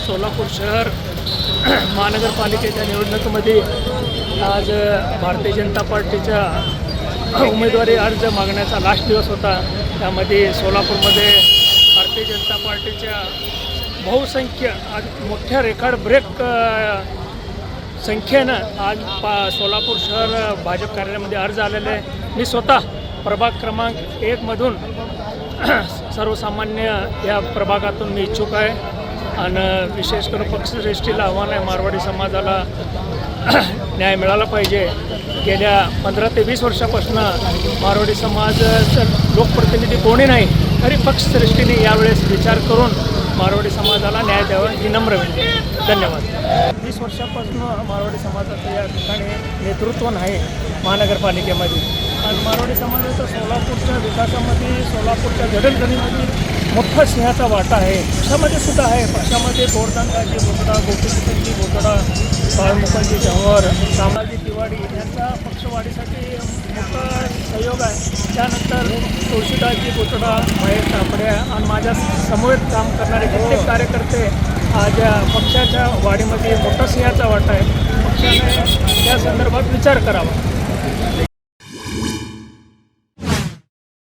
सोलापूर शहर महानगरपालिकेच्या निवडणुकीमध्ये आज भारतीय जनता पार्टीच्या उमेदवारी अर्ज मागण्याचा लास्ट दिवस होता। त्यामध्ये सोलापूरमध्ये भारतीय जनता पार्टीच्या बहुसंख्य आज मोठ्या रेकॉर्ड ब्रेक संख्येनं आज सोलापूर शहर भाजप कार्यालयामध्ये अर्ज आलेले आहे। मी स्वतः प्रभाग क्रमांक 1 मधून सर्वसामान्य या प्रभागातून मी इच्छुक आहे आणि विशेष करून पक्षश्रेष्ठीला आव्हान आहे, मारवाडी समाजाला न्याय मिळाला पाहिजे। गेल्या 15 ते 20 वर्षापासून मारवाडी समाजाचं लोकप्रतिनिधी कोणी नाही, तरी पक्षश्रेष्ठीने यावेळेस विचार करून मारवाडी समाजाला न्याय द्यावा ही नम्र विनंती। धन्यवाद। 20 वर्षापासून मारवाडी समाजाचं या ठिकाणी नेतृत्व नाही महानगरपालिकेमध्ये आणि मारवाडी समाजाचा सोलापूरच्या विकासामध्ये, सोलापूरच्या जडणघडणीमध्ये मोठा सिंहाचा वाटा आहे। पक्षामध्ये सुद्धा आहे। पक्षामध्ये गोरदानराजे बोकडा, गोपीचंदजी बोकडा, बाळमुकुंदजी जव्हर, सामाजी तिवाडी यांचा पक्षवाढीसाठी मोठा सहयोग आहे। त्यानंतर तुळशीदासजी बोकडा, महेश तापडे आणि माझ्या समवेत काम करणारे कित्येक कार्यकर्ते आज पक्षाच्या वाढीमध्ये मोठा सिंहाचा वाटा आहे। पक्षाने या संदर्भात विचार करावा।